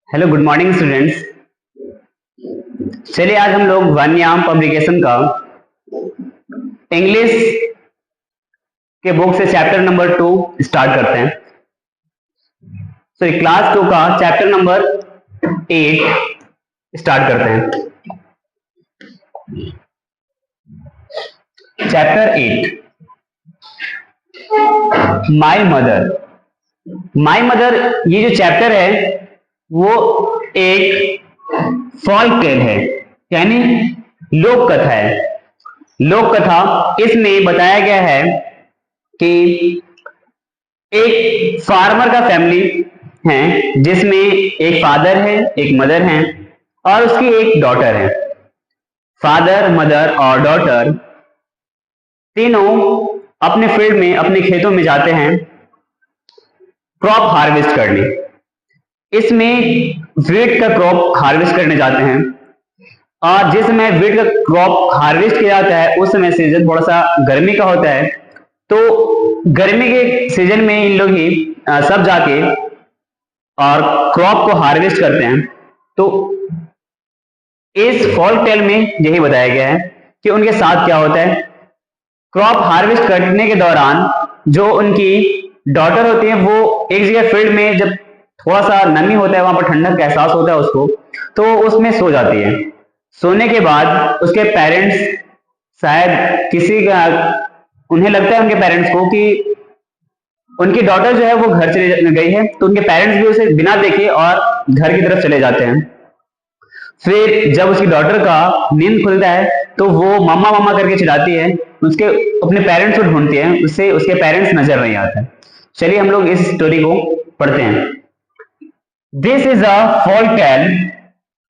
Hello good morning students. चलिए आज हम लोग वान्याम पब्लिकेशन का इंग्लिश के बुक से चैप्टर नंबर 2 स्टार्ट करते हैं। सॉरी, क्लास 2 का चैप्टर नंबर 8 स्टार्ट करते हैं। Chapter 8 my mother. My mother ये जो चैप्टर है वो एक फॉल्क टेल है, यानी लोक कथा है। लोक कथा इसमें बताया गया है कि एक फार्मर का फैमिली है जिसमें एक फादर है, एक मदर है और उसकी एक डॉटर है। फादर, मदर और डॉटर तीनों अपने फील्ड में, अपने खेतों में जाते हैं क्रॉप हार्वेस्ट करने। इसमें वीट का क्रॉप हार्वेस्ट करने जाते हैं और जिस समय वीट का क्रॉप हार्वेस्ट किया जाता है उस समय सीजन थोड़ा सा गर्मी का होता है, तो गर्मी के सीजन में इन लोग ही सब जाके और क्रॉप को हार्वेस्ट करते हैं। तो इस फॉल्क टेल में यही बताया गया है कि उनके साथ क्या होता है। क्रॉप हार्वेस्ट करने के दौरान जो उनकी डॉटर होती है वो एक जगह फील्ड में, जब थोड़ा सा नमी होता है वहां पर ठंडक का एहसास होता है उसको, तो उसमें सो जाती है। सोने के बाद उसके पेरेंट्स शायद किसी का, उन्हें लगता है उनके पेरेंट्स को कि उनकी डॉटर जो है वो घर चली गई है, तो उनके पेरेंट्स भी उसे बिना देखे और घर की तरफ चले जाते हैं। फिर जब उसकी डॉटर का नींद खुलता है तो वो मम्मा मम्मा करके चिल्लाती है, उसके अपने पेरेंट्स को ढूंढती है, उससे उसके पेरेंट्स नजर नहीं आते। चलिए हम लोग इस स्टोरी को पढ़ते हैं। This is a folk tale.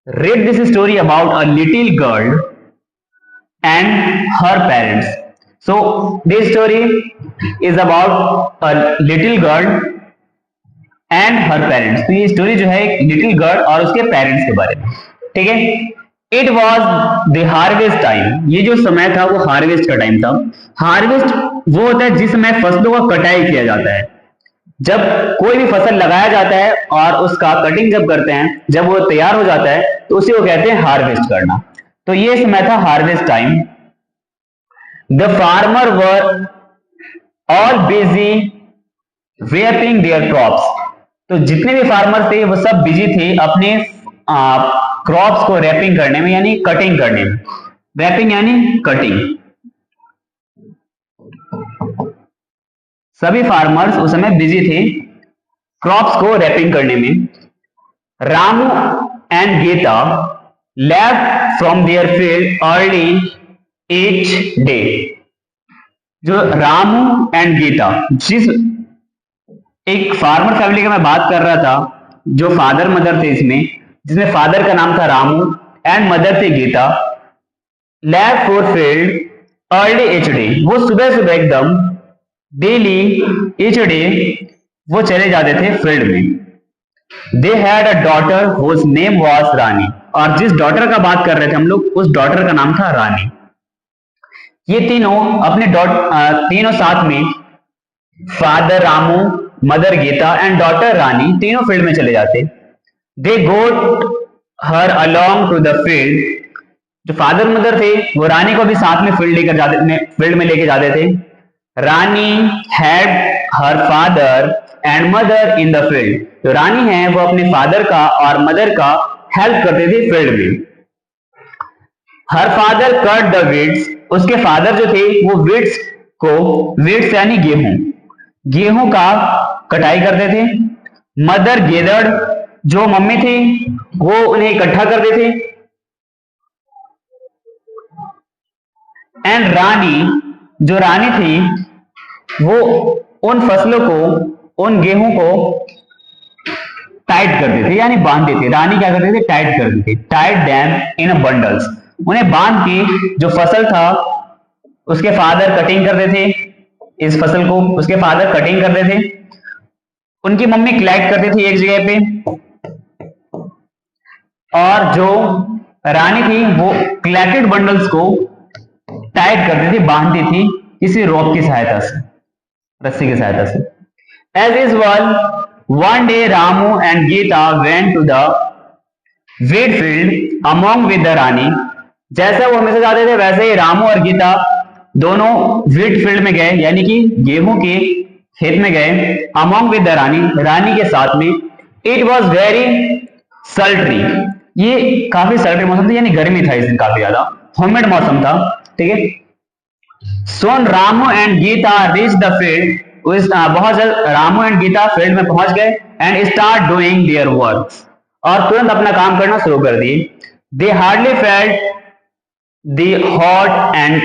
Read this story about a little girl and her parents. So this story is about a little girl and her parents. तो ये स्टोरी जो है एक लिटिल गर्ल और उसके पेरेंट्स के बारे में, ठीक है। It was the harvest time. ये जो समय था वो हार्वेस्ट का टाइम था। हार्वेस्ट वो होता है जिस समय फसलों का कटाई किया जाता है। जब कोई भी फसल लगाया जाता है और उसका कटिंग जब करते हैं, जब वो तैयार हो जाता है तो उसी को कहते हैं हार्वेस्ट करना। तो ये समय था harvest time. The farmer were all busy rapping there crops. तो जितने भी फार्मर थे वो सब बिजी थे अपने क्रॉप्स को रैपिंग करने में, यानी कटिंग करने में। रैपिंग यानी कटिंग। सभी फार्मर्स उस समय बिजी थे क्रॉप्स को रैपिंग करने में। Ramu and Gita left from their field early each day. जो रामू एंड गीता, जिस एक फार्मर फैमिली का मैं बात कर रहा था, जो फादर मदर थे इसमें, जिसमें फादर का नाम था रामू एंड मदर थी Gita, left for field early each day. वो सुबह सुबह एकदम डेली ईच डे वो चले जाते थे फील्ड में। They had a daughter whose name was Rani. और जिस डॉटर का बात कर रहे थे हम लोग, उस डॉटर का नाम था रानी। ये तीनों अपने तीनों साथ में, father Ramu, mother Geeta and daughter Rani, तीनों फील्ड में चले जाते। They got her along to the field. जो फादर मदर थे वो रानी को भी साथ में फील्ड में लेके जाते थे। Rani had her father and mother in the field. जो रानी है वो अपने फादर का और मदर का हेल्प करते थे फील्ड में। Her father cut the weeds. उसके फादर जो थे वो वीड्स को, वीड्स यानी गेहूं, गेहूं का कटाई करते थे। मदर गेदर्ड, जो मम्मी थी वो उन्हें इकट्ठा करते थे। एंड रानी, जो रानी थी वो उन फसलों को, उन गेहूं को टाइट करते थे, यानी बांधते थे। रानी क्या करते थे? टाइट करते थे। Tight them in a bundles. उन्हें बांध के जो फसल था उसके फादर कटिंग करते थे, इस फसल को उसके फादर कटिंग करते थे। उनकी मम्मी कलेक्ट करती थी एक जगह पे, और जो रानी थी वो कलेक्टेड बंडल्स को टाइट करती थी, बांधती थी किसी रोप की सहायता से, रस्सी की सहायता से। As is well One day Ramu and Geeta went to the wheat field among with the Rani. जैसा वो हमेशा जाते थे वैसे ही रामू और गीता दोनों व्हीट फील्ड में गए, यानी कि गेहूं के खेत में गए, अमोंग विद द रानी, रानी के साथ में। इट वॉज वेरी सल्ट्री, ये काफी सल्ट्री मौसम था, यानी गर्मी था इस दिन काफी ज्यादा, ह्यूमिड मौसम था, ठीक है। Soon Ramu and Geeta reach the field, बहुत जल्द रामू एंड गीता फील्ड में पहुंच गए and start doing their work, और तुरंत अपना काम करना शुरू कर दिए। They hardly felt the hot and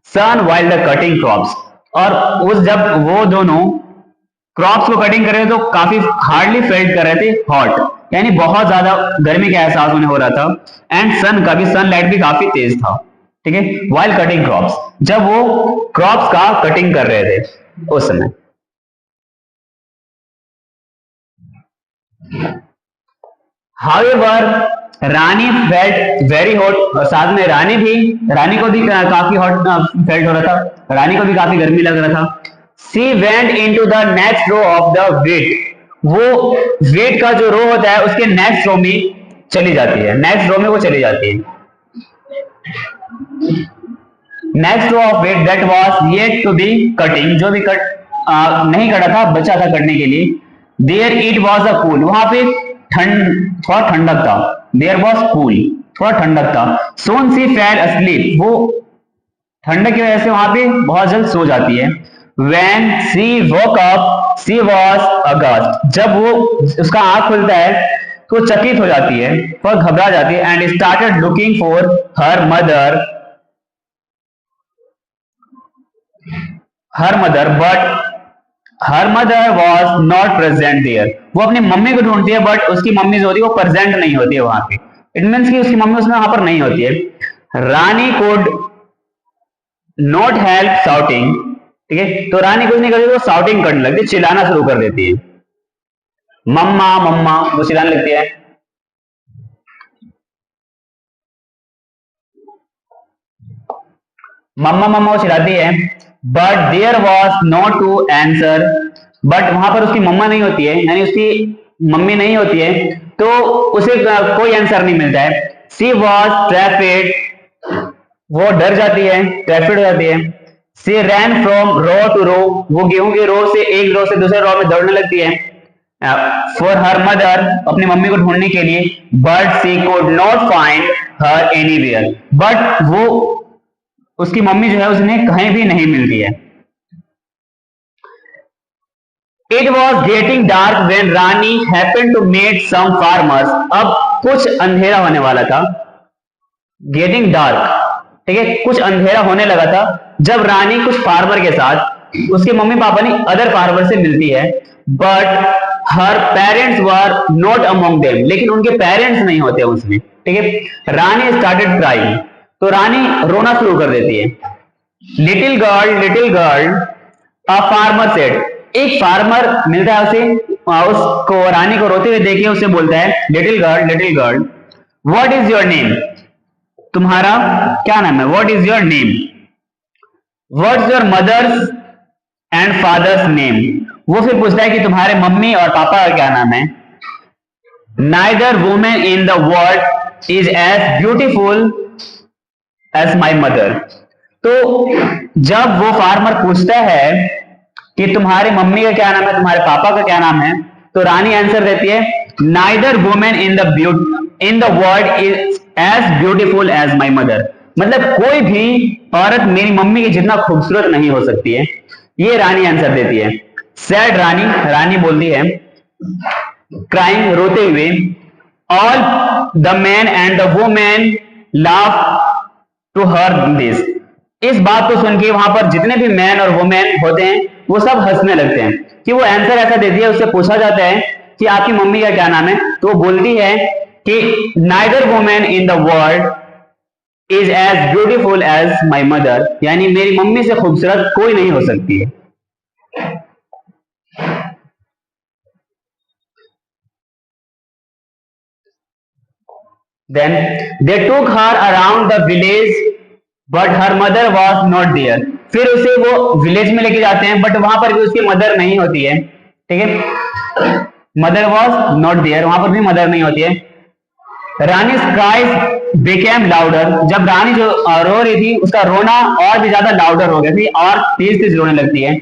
sun while the cutting crops, और उस जब वो दोनों क्रॉप्स को कटिंग कर रहे थे तो काफी हार्डली फेल्ट कर रहे थे हॉट, यानी बहुत ज्यादा गर्मी का एहसास उन्हें हो रहा था, एंड सन का भी, सनलाइट भी काफी तेज था, ठीक है। वाइल कटिंग क्रॉप्स, जब वो क्रॉप्स का कटिंग कर रहे थे उस समय। हाउएवर रानी फेल्ट वेरी हॉट, और साथ में रानी को भी काफी हॉट फेल्ट हो रहा था, रानी को भी काफी गर्मी लग रहा था। She went into the next row of the wheat, वो व्हीट का जो रो होता है उसके नेक्स्ट रो में चली जाती है, नेक्स्ट रो में वो चली जाती है। Next row of wheat that was yet to be cutting, जो भी नहीं कटा था, बचा था कटने के लिए। There it was a cool, वहां पे थोड़ा ठंडक था, देयर वाज कूल, थोड़ा ठंडक था। सोन सी फेल अस्लीप, वो ठंडक की वजह से वहां पे बहुत जल्द सो जाती है। When she woke up, she was aghast, जब वो उसका आंख खुलता है तो चकित हो जाती है, बहुत घबरा जाती है, and started looking for her mother but her mother was not present there, वो अपनी मम्मी को ढूंढती है बट उसकी मम्मी जो होती है वो प्रेजेंट नहीं होती है वहां पे, इट मीन्स कि उसकी मम्मी उसमें वहां पर नहीं होती है। रानी कुड नॉट हेल्प शाउटिंग, ठीक है, तो रानी कुछ नहीं करती, वो शाउटिंग करने लगती है, चिल्लाना शुरू कर देती है, मम्मा मम्मा वो चिल्लाने लगती है। मम्मा मम्मा वो चिल्लाती है, but there was not to answer, but वहां पर उसकी मम्मा नहीं होती है, यानी उसकी मम्मी नहीं होती है, तो उसे कोई आंसर नहीं मिलता है। सी वॉज ट्रैफिड, वो डर जाती है, ट्रैफिड हो जाती है। सी रैन फ्रॉम रो टू रो, वो गेहूं के रो से एक रो से दूसरे रो में दौड़ने लगती है। फॉर हर मदर, अपनी मम्मी को ढूंढने के लिए। But she could not find her anywhere, but वो उसकी मम्मी जो है उसने कहीं भी नहीं मिलती है। It was getting dark when Rani happened to meet some farmers, अब कुछ अंधेरा होने वाला था, गेटिंग डार्क, ठीक है, कुछ अंधेरा होने लगा था जब रानी कुछ फार्मर के साथ, उसके मम्मी पापा नहीं अदर फार्मर से मिलती है। But her parents were not among them, लेकिन उनके पेरेंट्स नहीं होते उसमें, ठीक है। रानी स्टार्टेड क्राइंग, तो रानी रोना शुरू कर देती है। Little girl a farmer said, एक फार्मर मिलता है उसे, उसको रानी को रोते हुए देखिए उसे बोलता है, little girl what is your name, तुम्हारा क्या नाम है, what is your name, what's your mothers and father's name, वो फिर पूछता है कि तुम्हारे मम्मी और पापा का क्या नाम है। Neither women in the world is as beautiful as my mother, तो जब वो फार्मर पूछता है कि तुम्हारी मम्मी का क्या नाम है, तुम्हारे पापा का क्या नाम है, तो रानी आंसर देती है, neither women in the world is as beautiful as my mother, मतलब कोई भी औरत मेरी मम्मी के जितना खूबसूरत नहीं हो सकती है, ये रानी आंसर देती है। सैड रानी बोलती है, क्राइंग रोते हुए, all the man and the women laugh to her this, इस बात को सुन के वहां पर जितने भी मैन और वुमेन होते हैं वो सब हंसने लगते हैं कि वो आंसर ऐसा देती है। उससे पूछा जाता है कि आपकी मम्मी का क्या नाम है, तो वो बोलती है कि neither women in the world is as beautiful as my mother, यानी मेरी मम्मी से खूबसूरत कोई नहीं हो सकती है। Then they took her around the village, but her mother was not there. फिर उसे वो विलेज में लेके जाते हैं, बट वहां पर भी उसकी मदर नहीं होती है, ठीक है। मदर वॉज नॉट देयर, वहां पर भी मदर नहीं होती है। रानी क्राइज बिकेम लाउडर, जब रानी जो रो रही थी उसका रोना और भी ज्यादा लाउडर हो गया थी और तेज तेज रोने लगती है।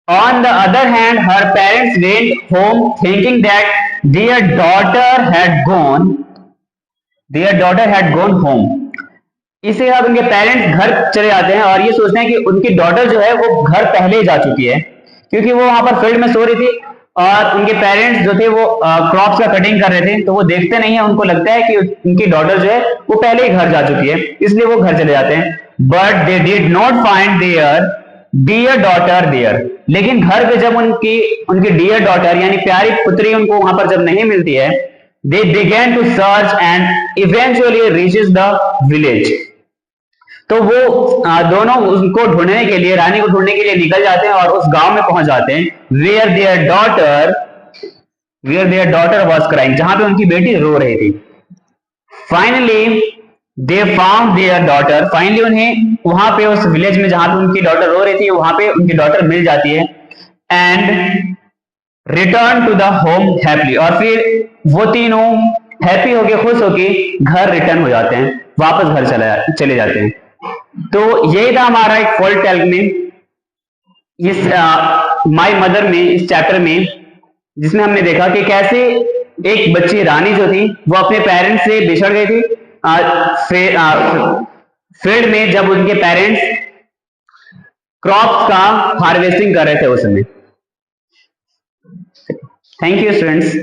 On the other hand, her parents went home thinking that their daughter had gone home. इसके बाद उनके पेरेंट्स घर चले जाते हैं और ये सोचते हैं कि उनकी डॉटर जो है वो घर पहले ही जा चुकी है, क्योंकि वो वहां पर फील्ड में सो रही थी और उनके पेरेंट्स जो थे वो क्रॉप्स का कटिंग कर रहे थे, तो वो देखते नहीं है, उनको लगता है कि उनकी डॉटर जो है वो पहले ही घर जा चुकी है, इसलिए वो घर चले जाते हैं। But they did not find their dear daughter there, लेकिन घर पे जब उनकी उनकी डियर डॉटर यानी प्यारी पुत्री उनको वहां पर जब नहीं मिलती है, they begin to search and eventually reaches the village. तो वो दोनों उसको ढूंढने के लिए, रानी को ढूंढने के लिए निकल जाते हैं और उस गांव में पहुंच जाते हैं, where their daughter was crying, जहां पे उनकी बेटी रो रही थी। Finally they found their daughter, finally उन्हें वहां पे उस विलेज में जहां पे उनकी डॉटर रो रही थी वहां पे उनकी डॉटर मिल जाती है। And return to the home happily, और फिर वो तीनों हैप्पी होके, खुश होके घर रिटर्न हो जाते हैं, वापस घर चले जाते हैं। तो यही था हमारा एक फोल्क टेल में, इस माय मदर में, इस चैप्टर में, जिसमें हमने देखा कि कैसे एक बच्ची रानी जो थी वो अपने पेरेंट्स से बिछड़ गई थी फील्ड में, जब उनके पेरेंट्स क्रॉप्स का हार्वेस्टिंग कर रहे थे उस समय। Thank you students.